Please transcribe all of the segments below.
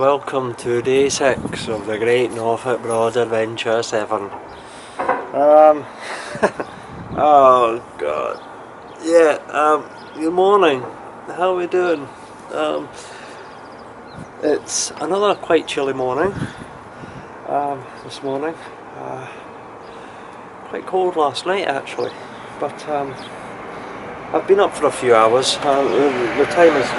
welcome to day 6 of the Great Norfolk Broad Adventure 7. Oh god. Yeah, good morning. How are we doing? It's another quite chilly morning. This morning. Quite cold last night actually, but I've been up for a few hours. The time is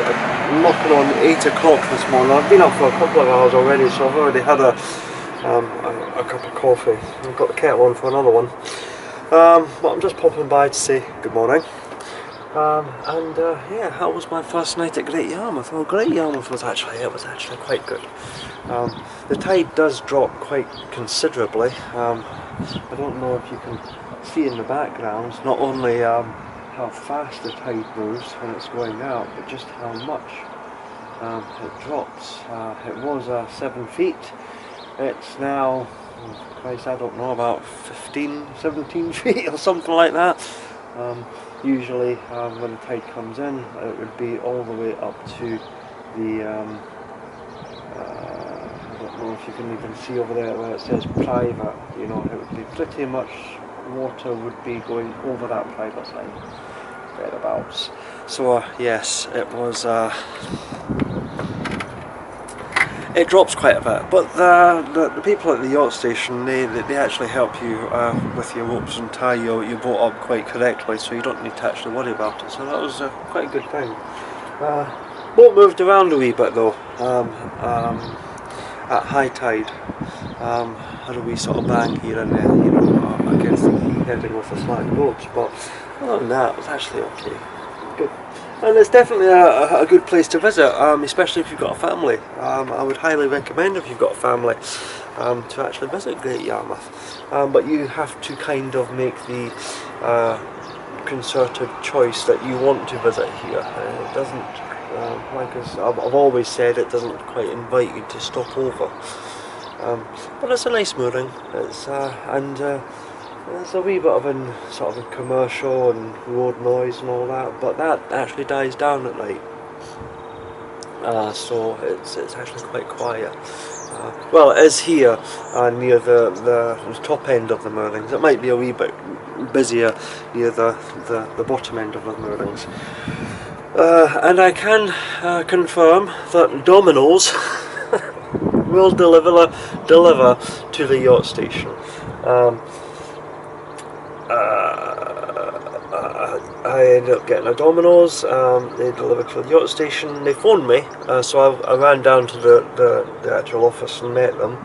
knocking on 8 o'clock this morning. I've been up for a couple of hours already, so I've already had a cup of coffee. I've got the kettle on for another one. But I'm just popping by to say good morning. Yeah, how was my first night at Great Yarmouth? Well, Great Yarmouth was actually quite good. The tide does drop quite considerably. I don't know if you can see in the background not only how fast the tide moves when it's going out, but just how much it drops. It was 7 feet. It's now, Christ, I don't know, about 15, 17 feet or something like that. Usually when the tide comes in, it would be all the way up to the, I don't know if you can even see over there where it says private, you know, it would be pretty much, water would be going over that private side, thereabouts. So yes, it was, it drops quite a bit, but the people at the yacht station, they actually help you with your ropes and tie your boat up quite correctly, so you don't need to actually worry about it. So that was quite a good thing. Boat moved around a wee bit though. At high tide, had a wee sort of bang here and there, you know, against the quay heading with the slack ropes, but other than that, it was actually okay. Good. And it's definitely a good place to visit, especially if you've got a family. I would highly recommend, if you've got a family, to actually visit Great Yarmouth. But you have to kind of make the concerted choice that you want to visit here. It doesn't, like as I've always said, it doesn't quite invite you to stop over. But it's a nice mooring. It's there's a wee bit of a sort of a commercial and road noise and all that, but that actually dies down at night. So it's actually quite quiet. Well, it is here near the top end of the moorings. It might be a wee bit busier near the bottom end of the moorings. And I can confirm that Domino's will deliver to the yacht station. I ended up getting a Domino's. They delivered to the yacht station. They phoned me, so I ran down to the actual office and met them.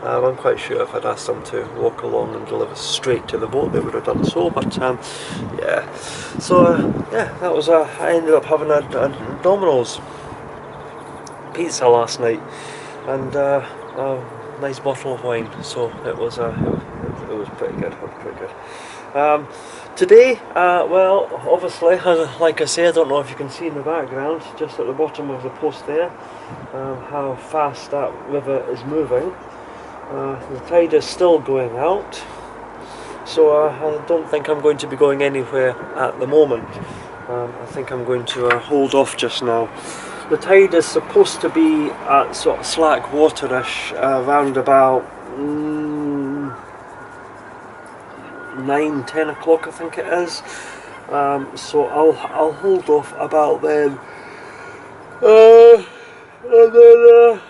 I'm quite sure if I'd asked them to walk along and deliver straight to the boat, they would have done so, but yeah. So yeah, that was I ended up having a Domino's pizza last night and a nice bottle of wine, so it was pretty good. Today, well, obviously, like I say, I don't know if you can see in the background, just at the bottom of the post there, how fast that river is moving. The tide is still going out, so I don't think I'm going to be going anywhere at the moment. I think I'm going to hold off just now. The tide is supposed to be at sort of slack waterish around about 9-10 o'clock, I think it is. So I'll hold off about then, and then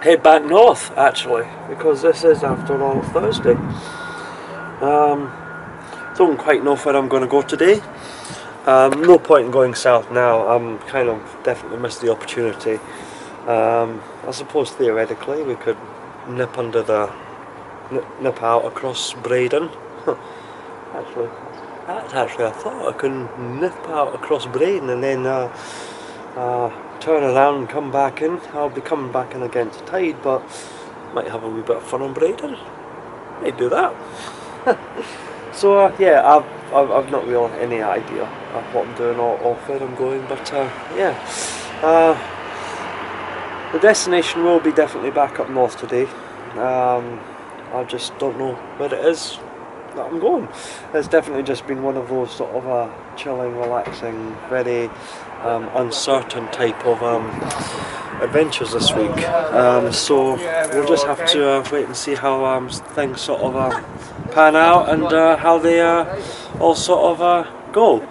head back north actually, because this is after all Thursday. Don't quite know where I'm going to go today. No point in going south now. I'm kind of definitely missed the opportunity. I suppose theoretically we could nip nip out across Braden. Actually, I thought I could nip out across Braden and then turn around and come back in. I'll be coming back in against tide, but might have a wee bit of fun on Braden. Might do that. So yeah, I've not really any idea of what I'm doing or where I'm going, but yeah. The destination will be definitely back up north today. I just don't know where it is that I'm going. It's definitely just been one of those sort of chilling, relaxing, very uncertain type of adventures this week. So we'll just have to wait and see how things sort of pan out and how they all sort of go.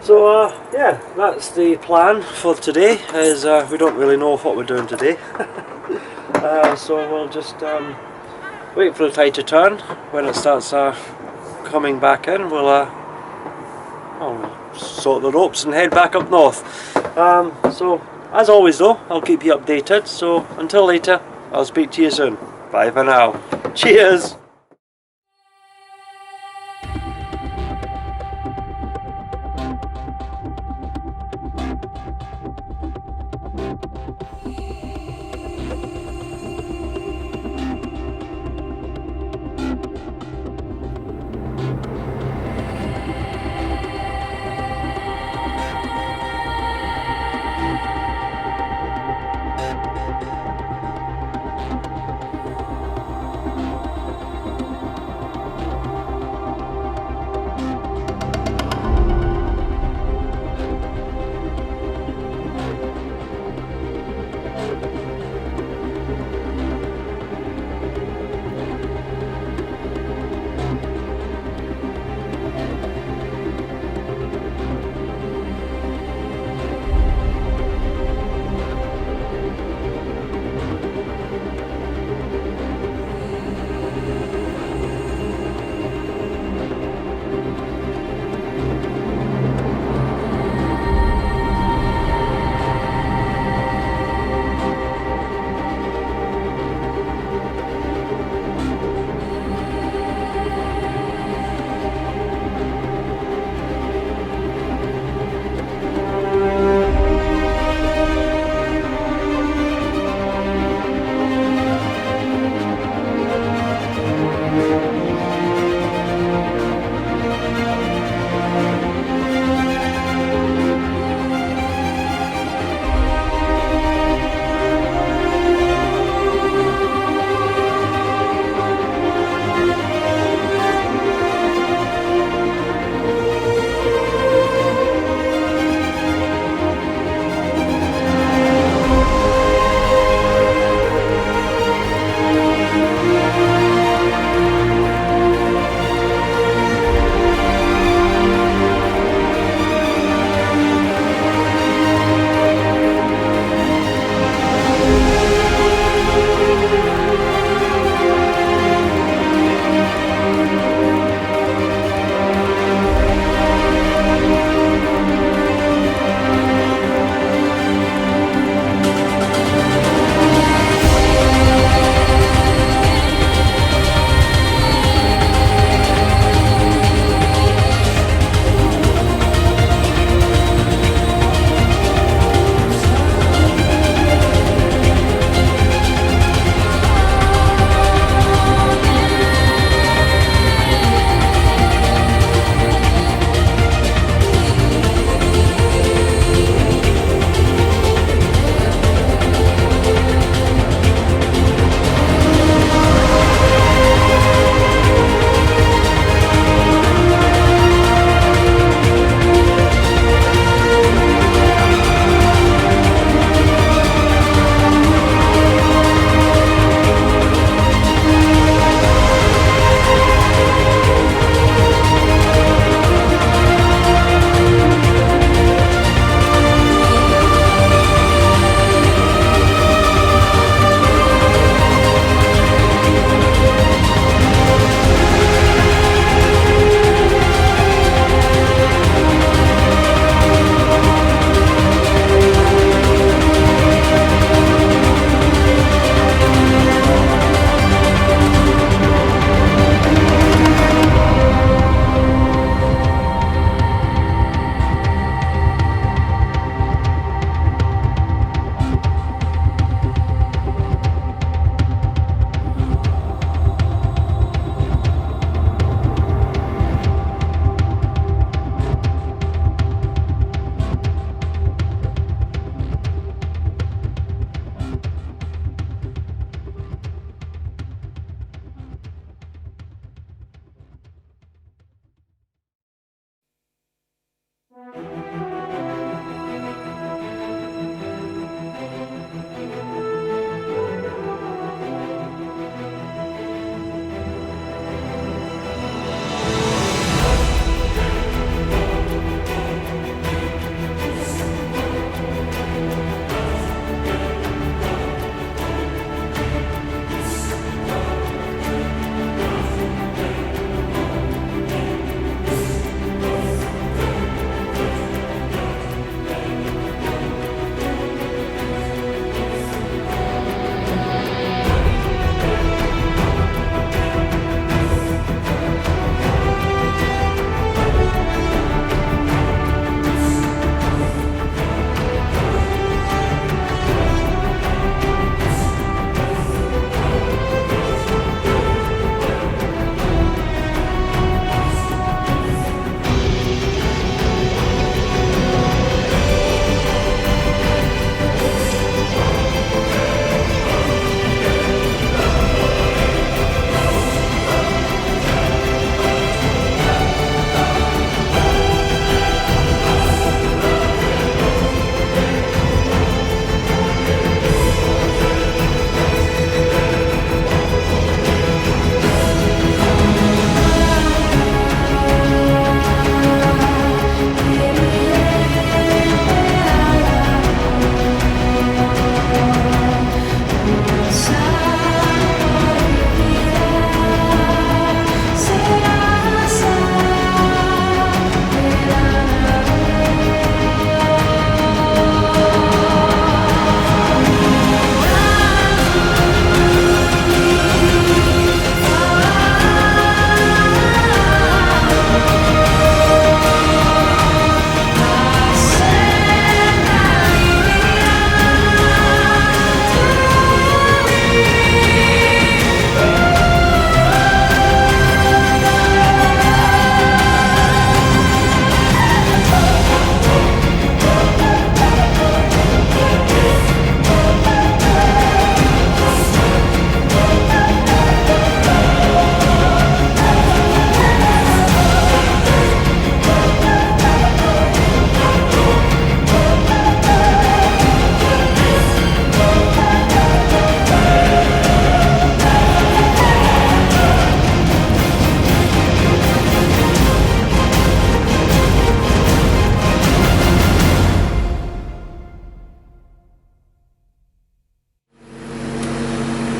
So yeah, that's the plan for today. Is we don't really know what we're doing today. So we'll just wait for the tide to turn. When it starts coming back in, we'll sort the ropes and head back up north. So as always though, I'll keep you updated. So until later, I'll speak to you soon. Bye for now. Cheers!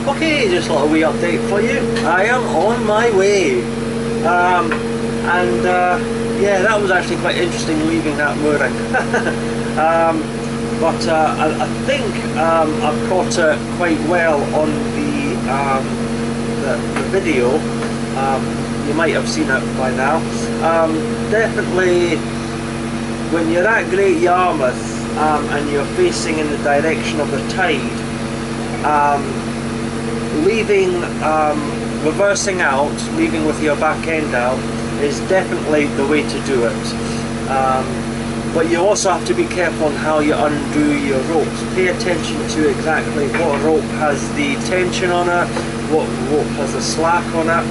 Okay, just a little wee update for you. I am on my way. Yeah, that was actually quite interesting leaving that mooring. But I think I've caught it quite well on the video. You might have seen it by now. Definitely, when you're at Great Yarmouth and you're facing in the direction of the tide, reversing out, leaving with your back end out, is definitely the way to do it. But you also have to be careful on how you undo your ropes. Pay attention to exactly what rope has the tension on it, what rope has the slack on it.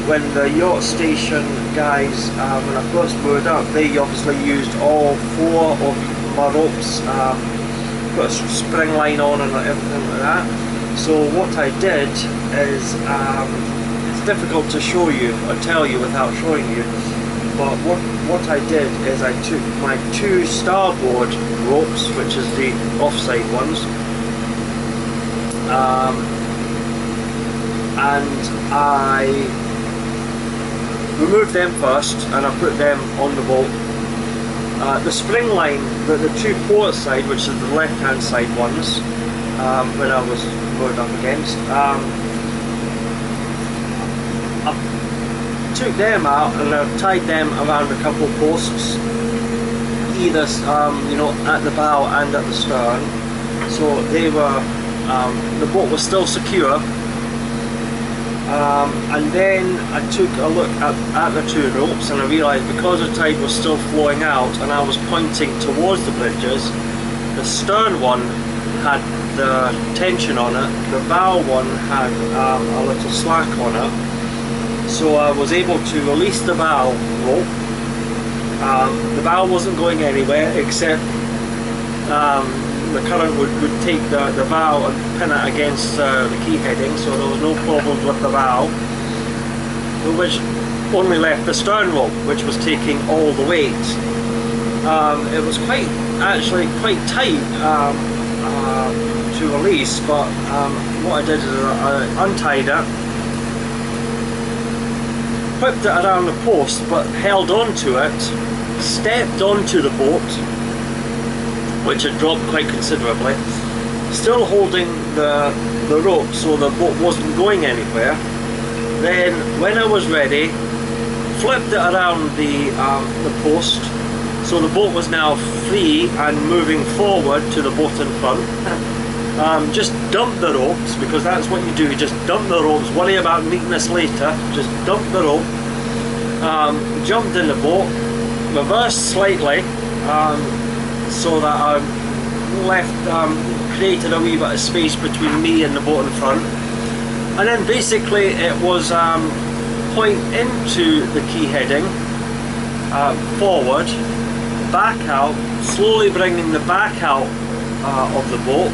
When the yacht station guys, when I first moored up, they obviously used all 4 of my ropes, put a spring line on and everything like that. So what I did is, it's difficult to show you or tell you without showing you, but what I did is I took my 2 starboard ropes, which is the offside ones, and I removed them first and I put them on the boat. The spring line, the 2 port side, which is the left hand side ones, when I was moored up against, I took them out and I tied them around a couple of posts, either you know, at the bow and at the stern, so they were, the boat was still secure. And then I took a look at the 2 ropes and I realised, because the tide was still flowing out and I was pointing towards the bridges, the stern one had the tension on it, the bow one had a little slack on it, so I was able to release the bow rope. The bow wasn't going anywhere, except the current would take the bow and pin it against the quay heading, so there was no problems with the bow, which only left the stern rope, which was taking all the weight. It was actually quite tight to release, but what I did is I untied it, whipped it around the post, but held on to it, stepped onto the boat, which had dropped quite considerably, still holding the rope so the boat wasn't going anywhere. Then when I was ready, flipped it around the post, so the boat was now free and moving forward to the boat in front. Just dump the ropes, because that's what you do, just dump the ropes, worry about neatness later, just dump the rope. Jumped in the boat, reversed slightly, so that I created a wee bit of space between me and the boat in front, and then basically it was point into the quay heading, forward, back out, slowly bringing the back out of the boat.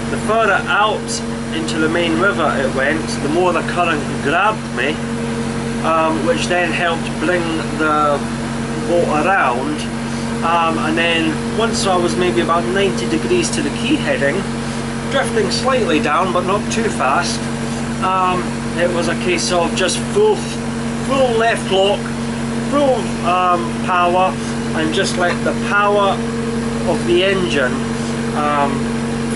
The further out into the main river it went, the more the current grabbed me, which then helped bring the boat around. And then once I was maybe about 90 degrees to the quay heading, drifting slightly down but not too fast, it was a case of just full left lock, full power, and just let the power of the engine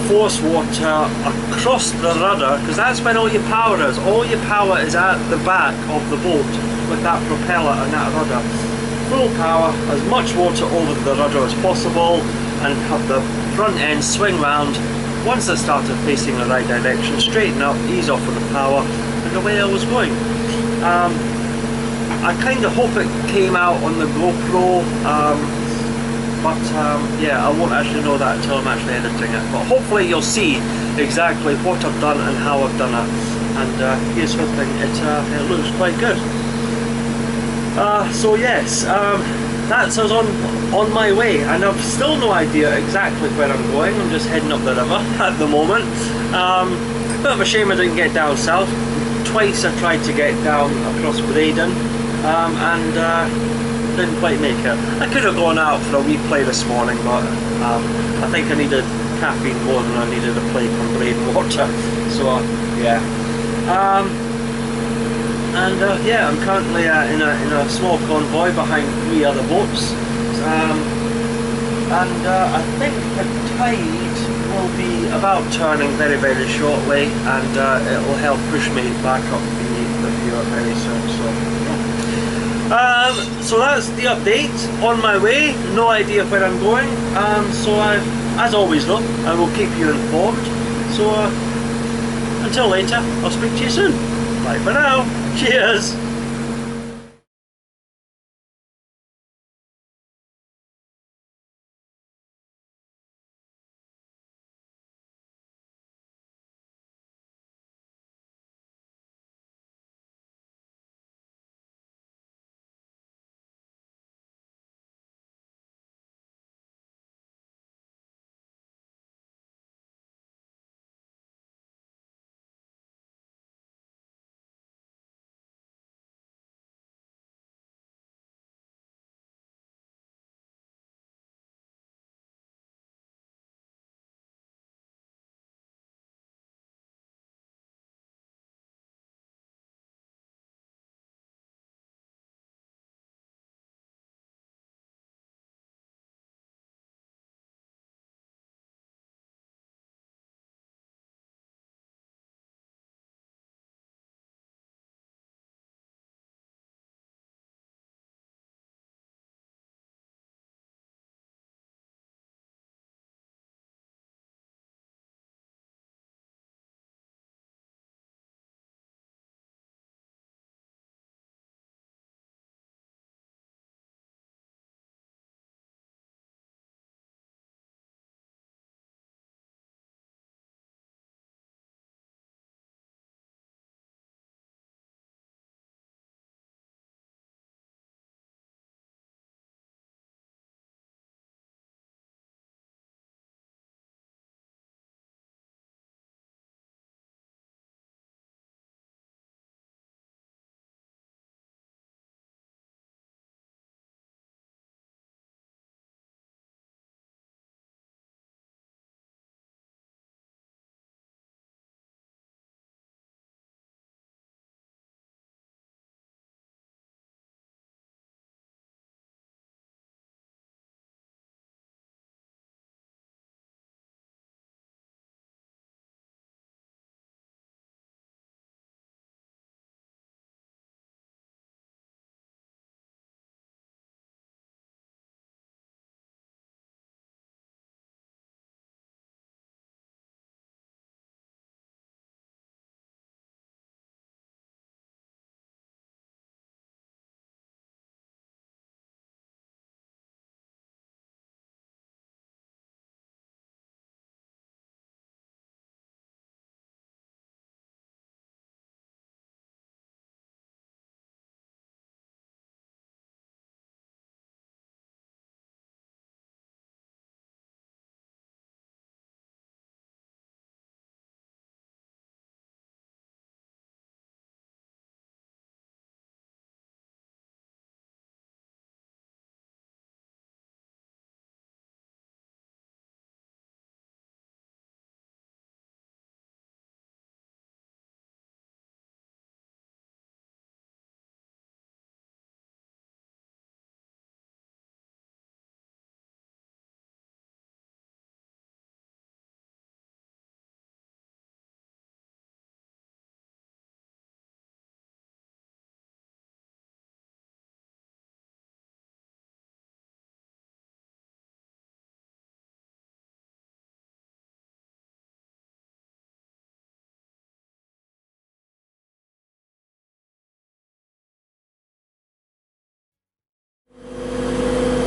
force water across the rudder, because that's when all your power is. All your power is at the back of the boat with that propeller and that rudder. Full power, as much water over the rudder as possible, and have the front end swing round. Once I started facing the right direction, straighten up, ease off with the power, and away I was going. I kind of hope it came out on the GoPro, but yeah, I won't actually know that until I'm actually editing it. But hopefully you'll see exactly what I've done and how I've done it. And here's hoping it looks quite good. So yes, that's us on my way, and I've still no idea exactly where I'm going. I'm just heading up the river at the moment. Bit of a shame I didn't get down south. Twice I tried to get down across Braden, and didn't quite make it. I could have gone out for a wee play this morning, but I think I needed caffeine more than I needed a plate of plain water. So yeah. Yeah, I'm currently in a small convoy behind 3 other boats, I think the tide will be about turning very, very shortly, and it will help push me back up the view very soon. So yeah. So that's the update. On my way, no idea where I'm going. As always though, I will keep you informed. So until later, I'll speak to you soon. Bye for now. Cheers!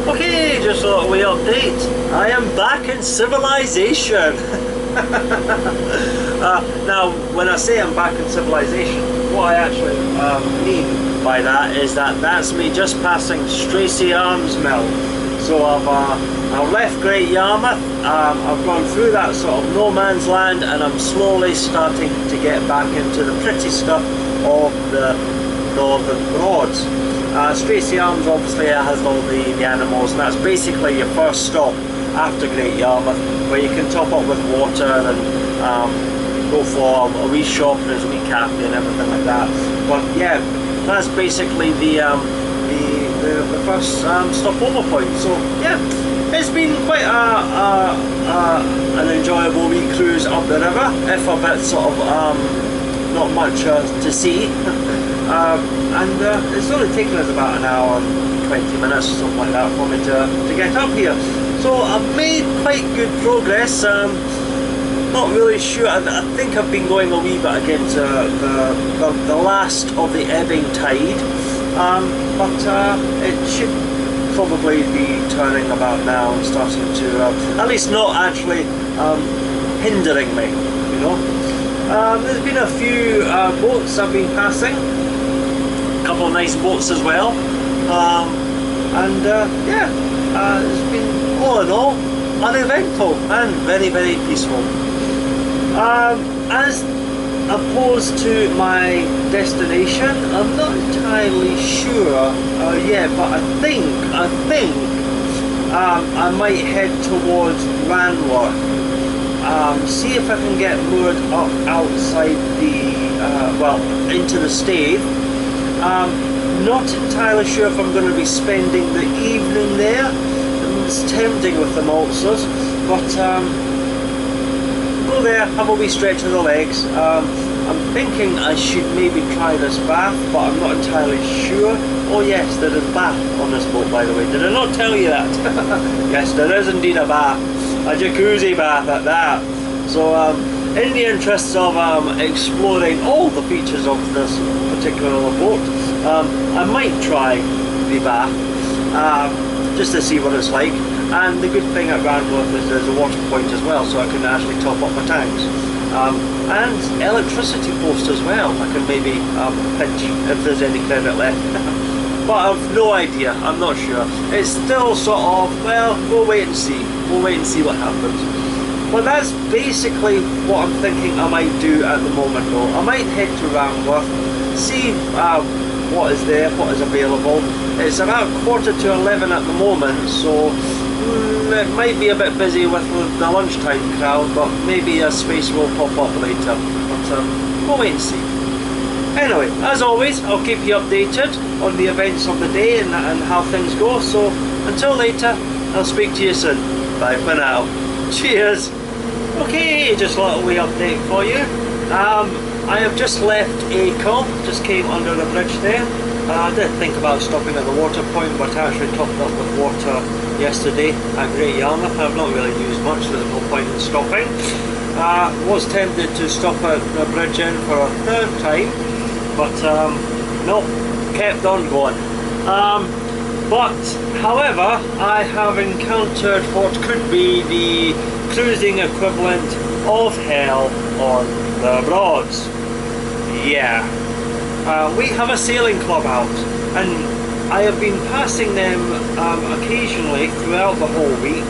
Okay, just thought we update. I am back in civilization. Now, when I say I'm back in civilization, what I actually mean by that is that that's me just passing Stracy Arms Mill. So I've left Great Yarmouth, I've gone through that sort of no man's land, and I'm slowly starting to get back into the pretty stuff of the Northern Broads. Stracy Arms obviously has all the animals, and that's basically your first stop after Great Yarmouth, where you can top up with water and go for a wee shop, and there's a wee cafe and everything like that. But yeah, that's basically the first stopover point. So yeah, it's been quite an enjoyable wee cruise up the river, if a bit sort of not much to see. And it's only taken us about an hour and 20 minutes or something like that for me to get up here. So I've made quite good progress. Not really sure. I think I've been going a wee bit against the last of the ebbing tide, but it should probably be turning about now and starting to, at least not actually hindering me, you know. There's been a few boats I've been passing, a couple of nice boats as well, and yeah, it's been all in all uneventful and very, very peaceful. As opposed to my destination, I'm not entirely sure yet, but I think I might head towards Ranworth. See if I can get moored up outside the, well, into the stave. Not entirely sure if I'm going to be spending the evening there. It's tempting with the maltsters, but go there, have a wee stretch of the legs. I'm thinking I should maybe try this bath, but I'm not entirely sure. Oh yes, there is bath on this boat, by the way. Did I not tell you that? Yes, there is indeed a bath. A jacuzzi bath at that. So in the interests of exploring all the features of this particular boat, I might try the bath, just to see what it's like. And the good thing at Ranworth is there's a water point as well, so I can actually top up my tanks. And electricity post as well. I can maybe pitch if there's any credit left. But I've no idea, I'm not sure. It's still sort of, well, we'll wait and see. We'll wait and see what happens. But that's basically what I'm thinking I might do at the moment though. I might head to Ranworth, see what is there, what is available. It's about 11:15 at the moment, so it might be a bit busy with the lunchtime crowd, but maybe a space will pop up later. But we'll wait and see. Anyway, as always, I'll keep you updated on the events of the day and how things go. So until later, I'll speak to you soon. Bye for now. Cheers. Okay, just a little wee update for you. I have just left Acle, just came under the bridge there. I did think about stopping at the water point, but I actually topped up with water yesterday at Great Yarmouth. I've not really used much, so there's no point in stopping. Was tempted to stop at the bridge inn for a third time, but no, kept on going. But however, I have encountered what could be the cruising equivalent of hell on the Broads. Yeah. We have a sailing club out, and I have been passing them occasionally throughout the whole week,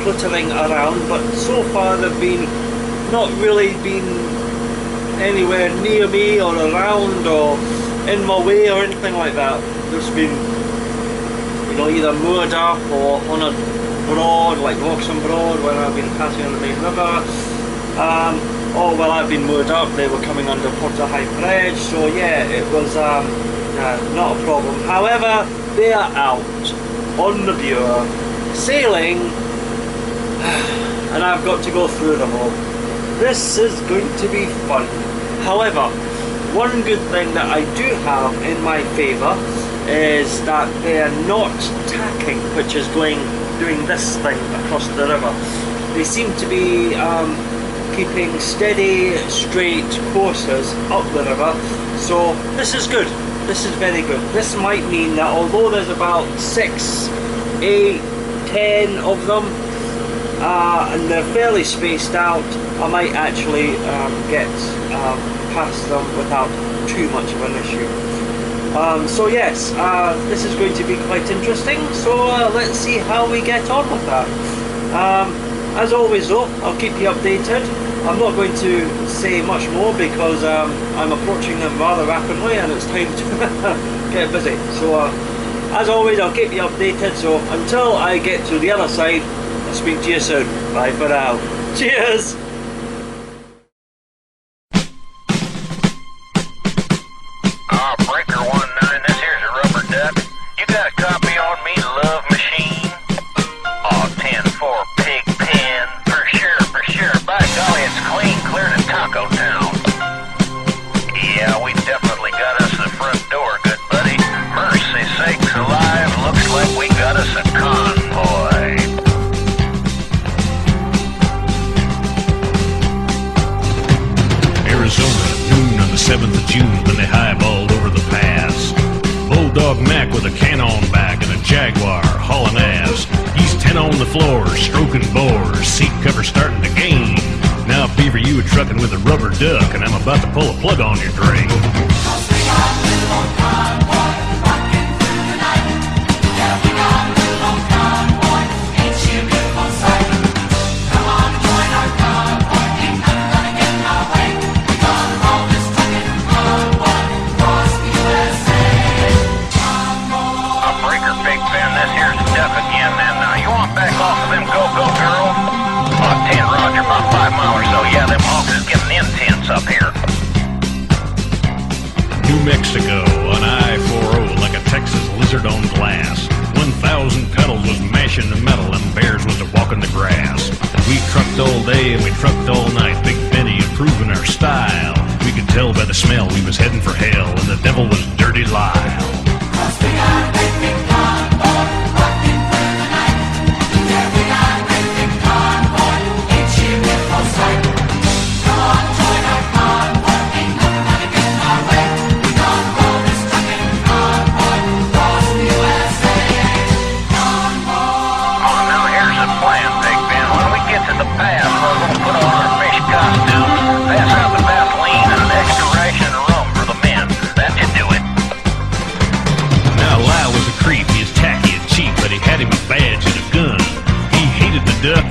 fluttering around, but so far they've been not really been anywhere near me or around or in my way or anything like that. There's been, you know, either moored up or on a broad, like Vauxhall Broad, where I've been passing on the main river. Or while I've been moored up, they were coming under Porter High Bridge, so yeah, it was not a problem. However, they are out on the Bure, sailing, and I've got to go through them all. This is going to be fun. However, one good thing that I do have in my favour is that they are not tacking, which is doing this thing across the river. They seem to be keeping steady, straight courses up the river, so this is good. This is very good. This might mean that although there's about 6, 8, 10 of them, and they're fairly spaced out, I might actually get past them without too much of an issue. So yes, this is going to be quite interesting, so let's see how we get on with that. As always though, I'll keep you updated. I'm not going to say much more because I'm approaching them rather rapidly and it's time to get busy. So As always, I'll keep you updated, so until I get to the other side, I'll speak to you soon. Bye for now. Cheers! Breaker 19, this here's a rubber duck. You got a copy on me, love machine? 10-4 pig pen, for sure. By golly, it's clean clear to Taco Town. Yeah, we definitely got us the front door, good buddy. Mercy sakes alive, looks like we got us a convoy. Arizona, noon on the 7th of June, when they highballed over the pass. Bulldog Mac with a cannon back and a Jaguar hauling ass. He's 10 on the floor, stroking bores, seat cover starting to gain. Now Beaver, you were trucking with a rubber duck, and I'm about to pull a plug on your drain. Up here. New Mexico on I-40 like a Texas lizard on glass. 1,000 pedals was mashing the metal and bears was walking the grass. We trucked all day and we trucked all night, Big Benny improving our style. We could tell by the smell we was heading for hell, and the devil was Dirty Lyle.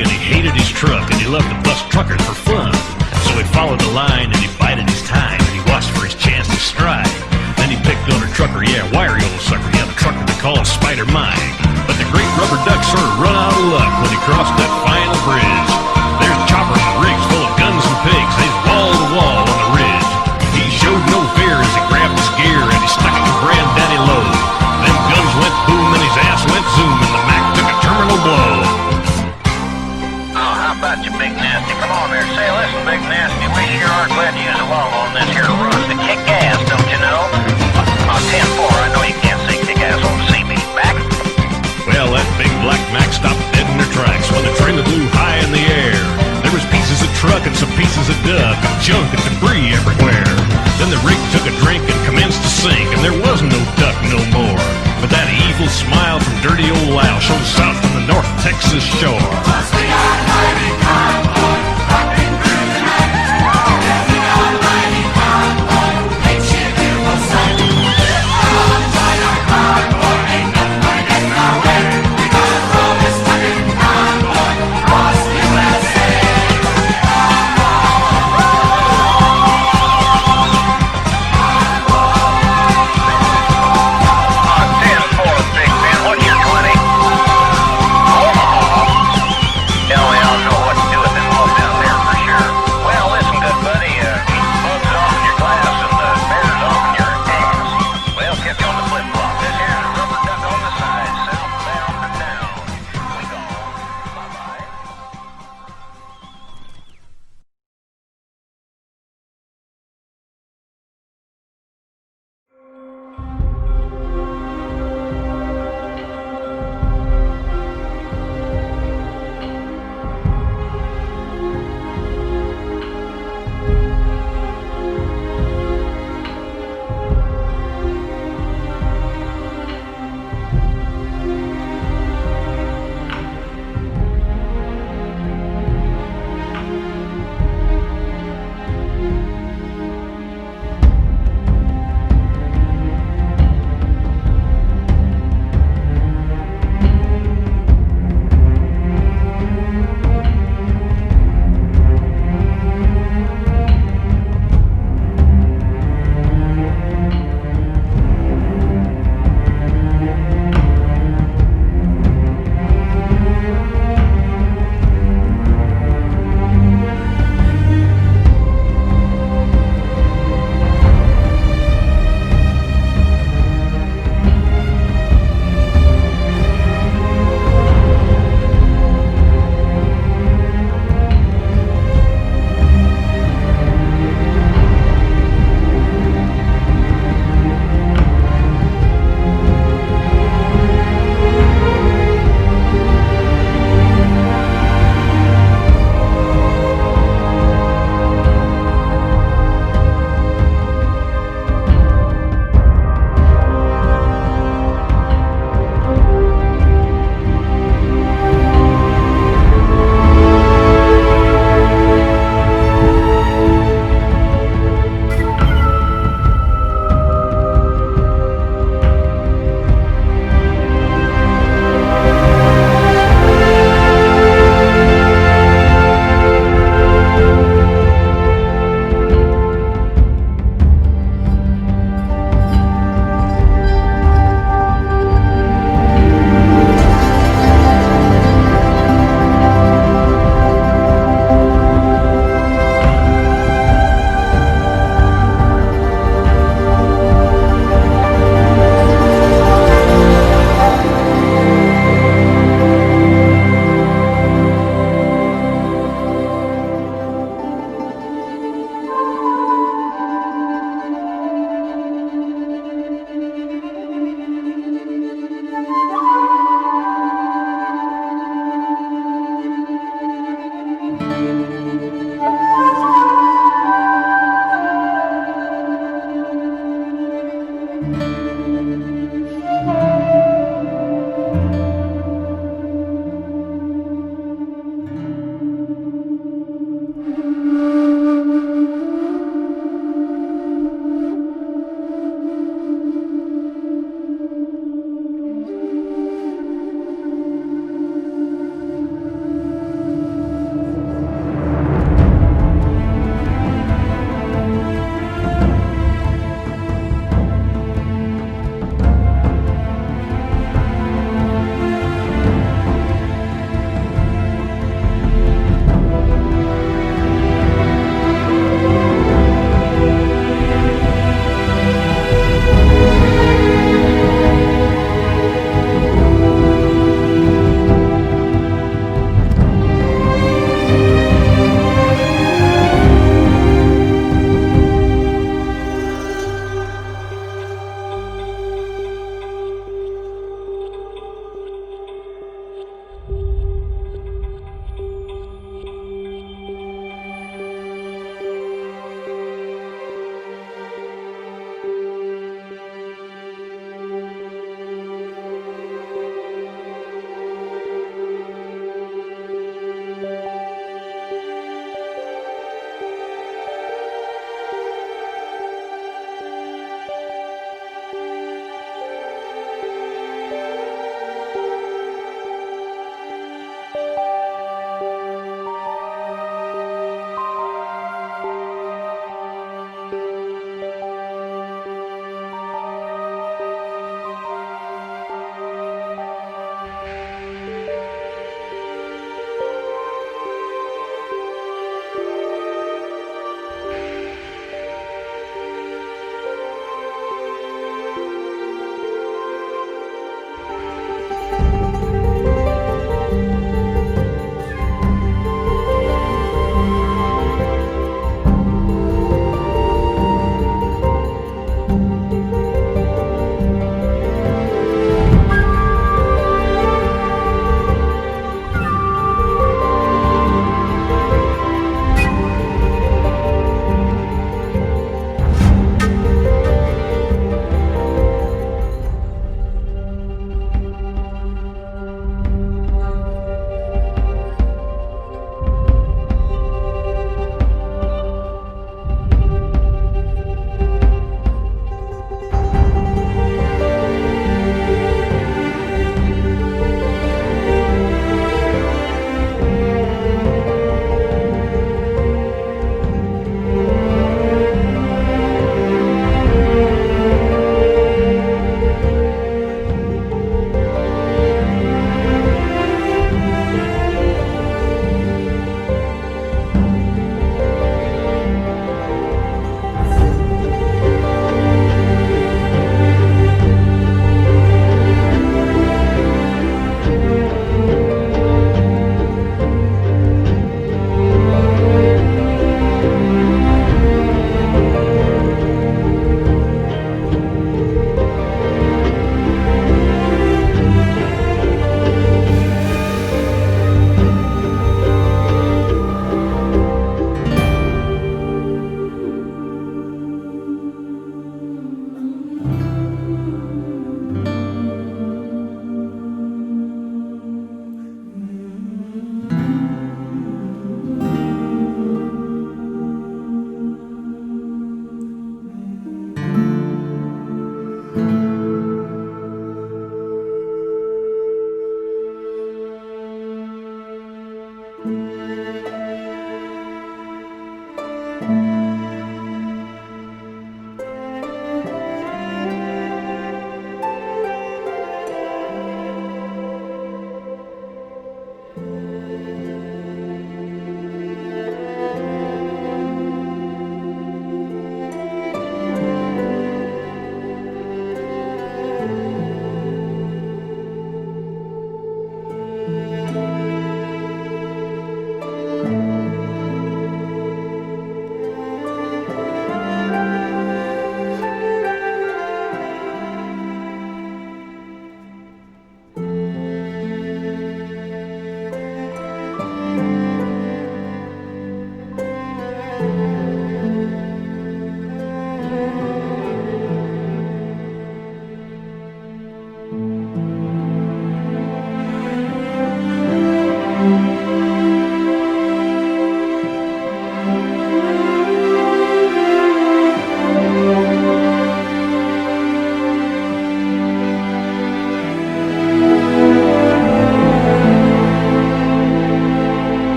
And he hated his truck, and he loved to bust truckers for fun. So he followed the line, and he bided his time, and he watched for his chance to strike. Then he picked on a trucker, yeah, wiry old sucker, yeah, the trucker they call Spider Mike. But the great rubber duck sort of run out of luck when he crossed that final bridge. There's choppers and rigs full of guns and pigs, they's wall to wall on the ridge. He showed no fear as he grabbed his gear, and he stuck it to Granddaddy low. Them guns went boom, and his ass went zoom, and the Mac took a terminal blow. How about you, Big Nasty? Come on there. Say, listen, Big Nasty, we sure are glad to use along on this here run to kick ass, don't you know? On 10-4, I know you can't say kick ass on the CB. Back? Well, that big black Mac stopped dead in their tracks when the trailer blew high in the air. There was pieces of truck and some pieces of duck and junk and debris everywhere. Then the rig took a drink and commenced to sink, and there was no duck no more. But that evil smile from dirty old Lyle showed south from the North Texas shore. Hell yeah.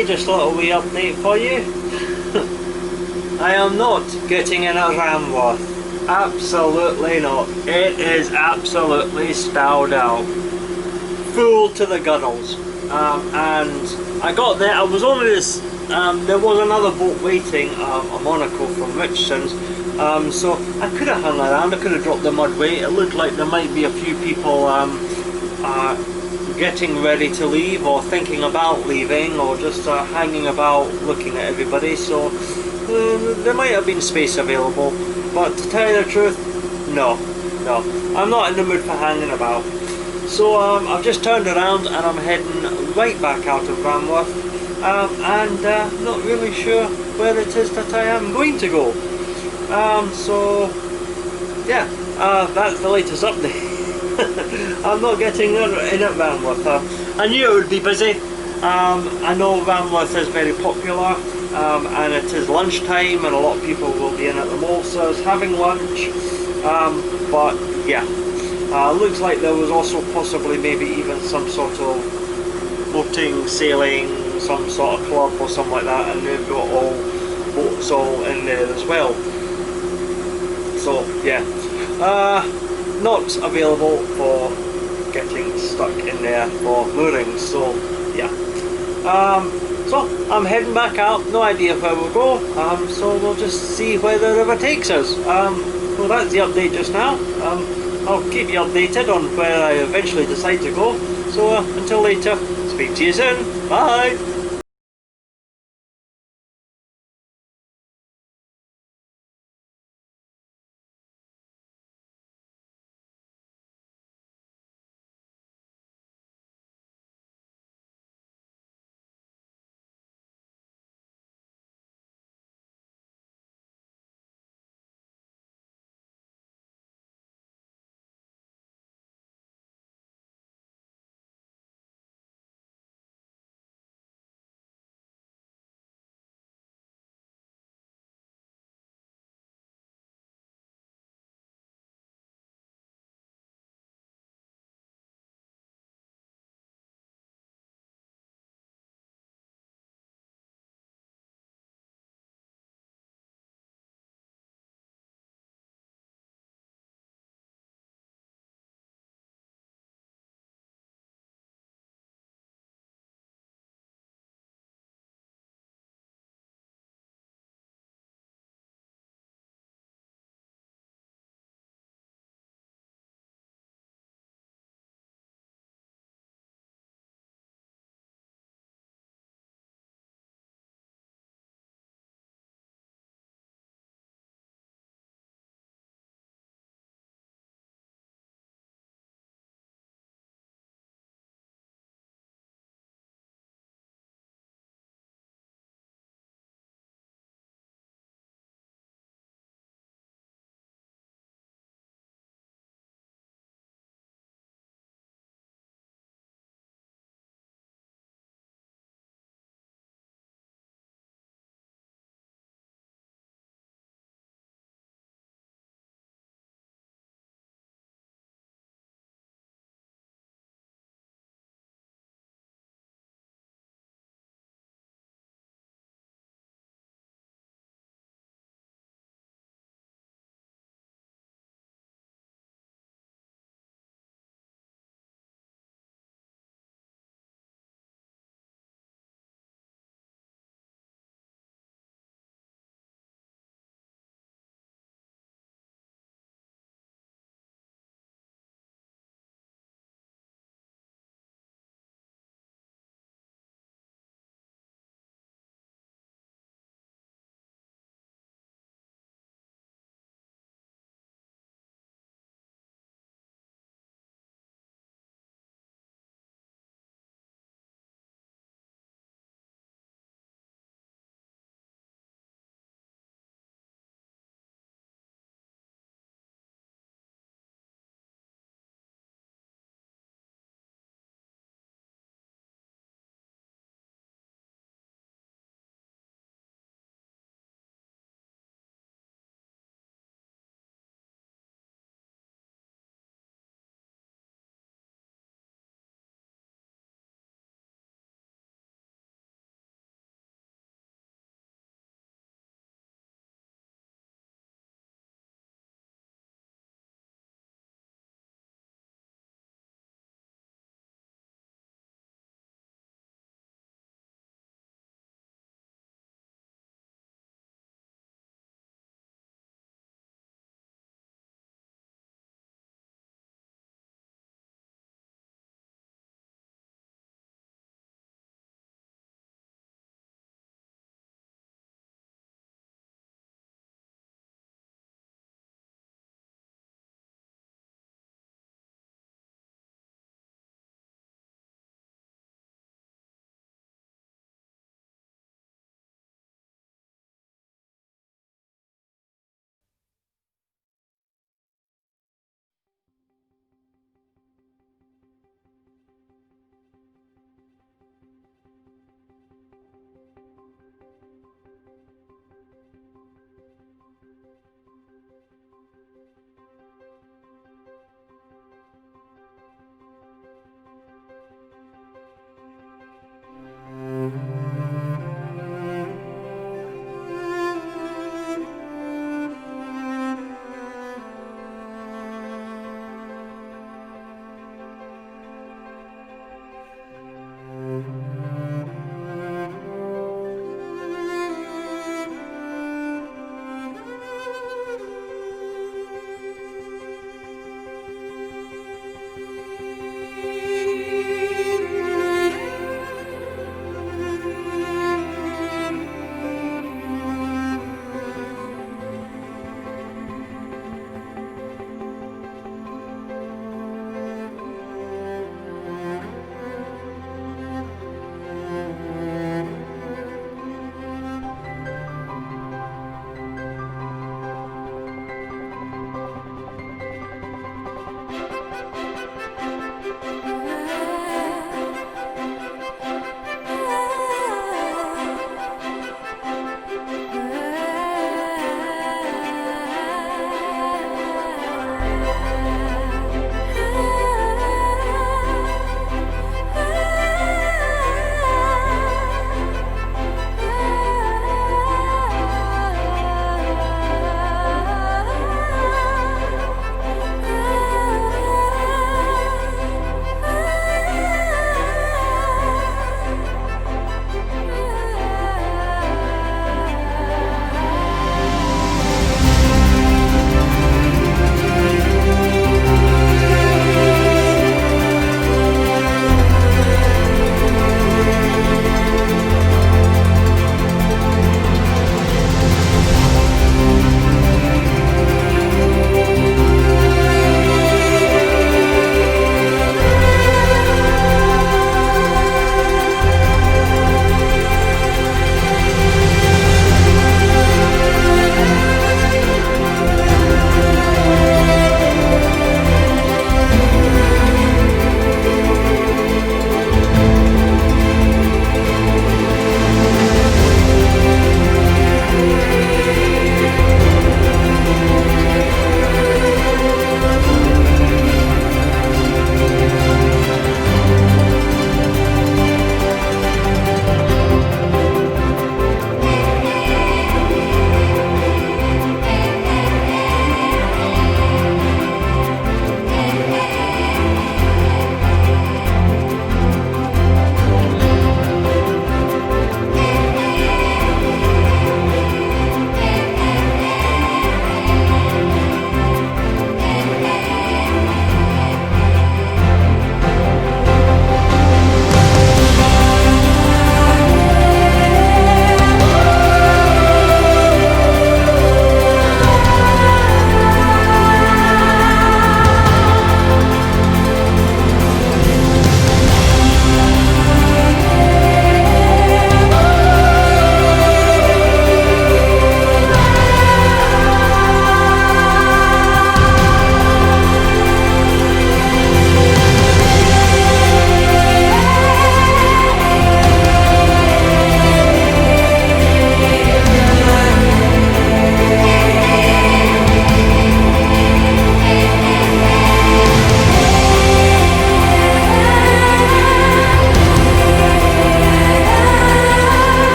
everybody, just a little wee update for you. I am not getting in at Ranworth. Absolutely not. It is absolutely stowed out. Full to the gunnels. And I got there, I was only this, there was another boat waiting, a Monaco from Richardson's, so I could have hung around, I could have dropped the mud weight. It looked like there might be a few people getting ready to leave or thinking about leaving or just hanging about looking at everybody, so there might have been space available, but to tell you the truth, no, I'm not in the mood for hanging about. So I've just turned around and I'm heading right back out of Ranworth, and not really sure where it is that I am going to go. So yeah, that's the latest update. I'm not getting in at Ranworth. I knew it would be busy. I know Ranworth is very popular, and it is lunchtime and a lot of people will be in at the Molsers having lunch, but yeah, looks like there was also possibly maybe even some sort of boating, sailing, some sort of club or something like that, and they've got all boats all in there as well. So yeah, not available for getting stuck in there for moorings, so yeah. So I'm heading back out, no idea where we'll go, so we'll just see where the river takes us. So that's the update just now. I'll keep you updated on where I eventually decide to go, so until later, speak to you soon, bye!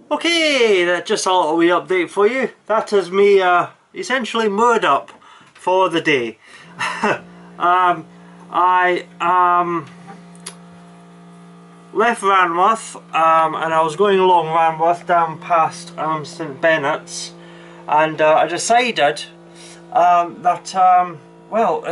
Okay, that's just a little wee update for you. That is me essentially moored up for the day. I left Ranworth and I was going along Ranworth down past St Bennett's, and I decided that well,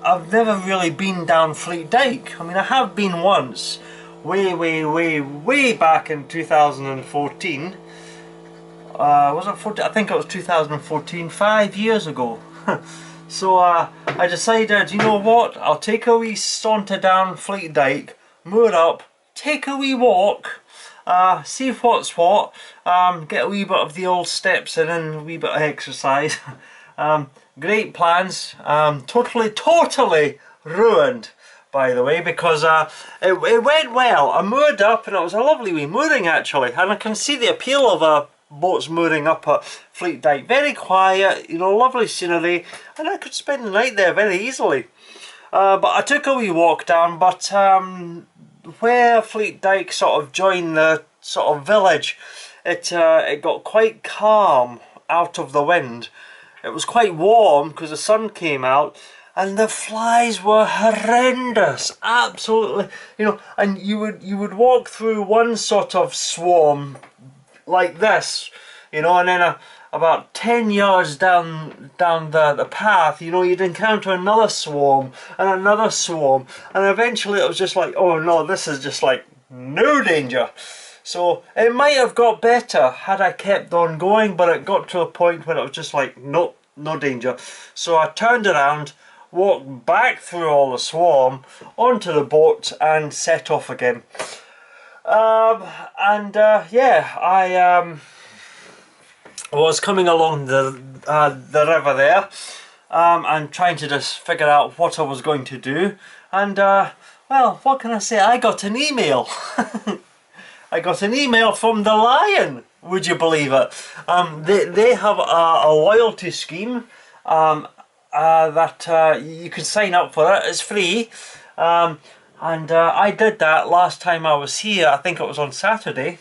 I've never really been down Fleet Dyke. I mean, I have been once, way back in 2014. Was it 14? I think it was 2014, 5 years ago. So I decided, you know what, I'll take a wee saunter down Fleet Dyke, moor up, take a wee walk, see what's what, get a wee bit of the old steps in and a wee bit of exercise. Great plans, totally ruined, by the way, because it went well. I moored up and it was a lovely wee mooring actually, and I can see the appeal of a boat's mooring up at Fleet Dyke. Very quiet, you know, lovely scenery, and I could spend the night there very easily. But I took a wee walk down, but where Fleet Dyke sort of joined the sort of village, it got quite calm out of the wind. It was quite warm because the sun came out, and the flies were horrendous, absolutely. You know, and you would walk through one sort of swarm like this, you know, and then about 10 yards down the path, you know, you'd encounter another swarm and another swarm, and eventually it was just like, oh no, this is just like no danger. So it might have got better had I kept on going, but it got to a point where it was just like, nope, no danger. So I turned around, walked back through all the swarm onto the boat and set off again. Yeah, I was coming along the river there, and trying to just figure out what I was going to do, and well, what can I say, I got an email. I got an email from the Lion, would you believe it? They have a loyalty scheme that you can sign up for it, it's free, and I did that last time I was here. I think it was on Saturday,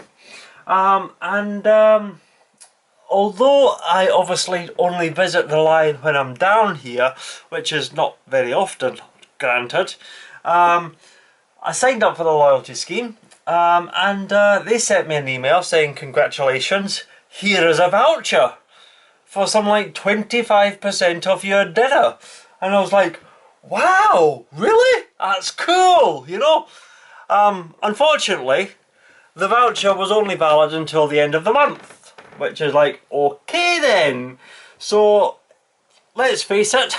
although I obviously only visit the Lion when I'm down here, which is not very often, granted, I signed up for the loyalty scheme, and they sent me an email saying, congratulations, here is a voucher for some like 25% off your dinner. And I was like, wow, really? That's cool, you know. Unfortunately, the voucher was only valid until the end of the month, which is like, okay then. So let's face it,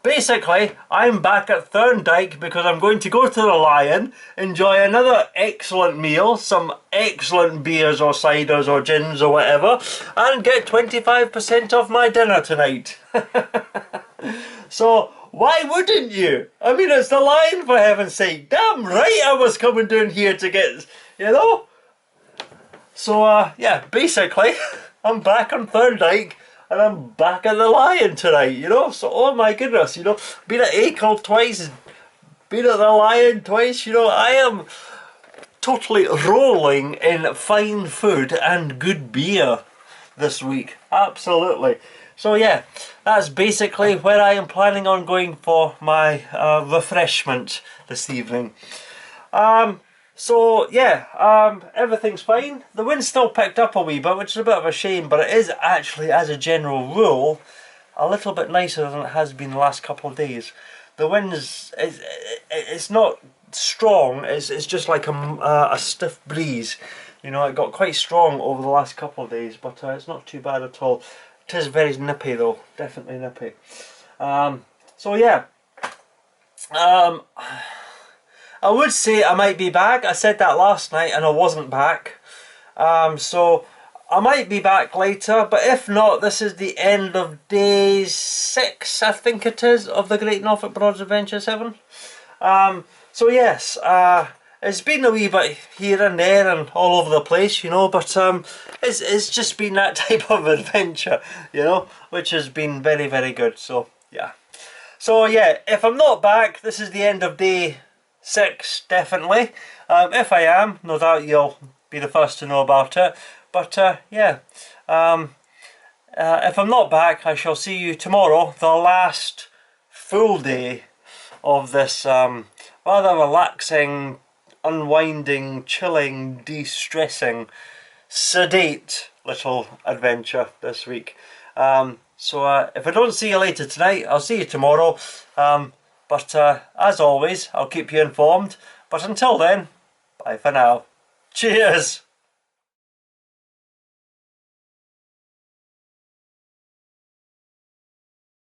basically I'm back at Thurne Dyke because I'm going to go to the Lion, enjoy another excellent meal, some excellent beers or ciders or gins or whatever, and get 25% off my dinner tonight. So why wouldn't you? I mean, it's the Lion, for heaven's sake. Damn right I was coming down here to get, you know. So yeah, basically I'm back on Thurne Dyke and I'm back at the Lion tonight, you know. So oh my goodness, you know, been at Acle twice, been at the Lion twice, you know. I am totally rolling in fine food and good beer this week, absolutely. So yeah, that's basically where I am planning on going for my refreshment this evening. So yeah, everything's fine. The wind's still picked up a wee bit, which is a bit of a shame, but it is actually, as a general rule, a little bit nicer than it has been the last couple of days. The wind it's not strong, it's just like a stiff breeze. You know, it got quite strong over the last couple of days, but it's not too bad at all. It is very nippy though, definitely nippy. So yeah, I would say I might be back. I said that last night and I wasn't back. So I might be back later, but if not, this is the end of day 6, I think it is, of the Great Norfolk Broads Adventure 7. So yes, it's been a wee bit here and there and all over the place, you know, but it's just been that type of adventure, you know, which has been very, very good. So yeah. So yeah, if I'm not back, this is the end of day 6, definitely. If I am, no doubt you'll be the first to know about it. But yeah, if I'm not back, I shall see you tomorrow, the last full day of this rather relaxing, unwinding, chilling, de-stressing, sedate little adventure this week. So if I don't see you later tonight, I'll see you tomorrow. But as always, I'll keep you informed. But until then, bye for now. Cheers!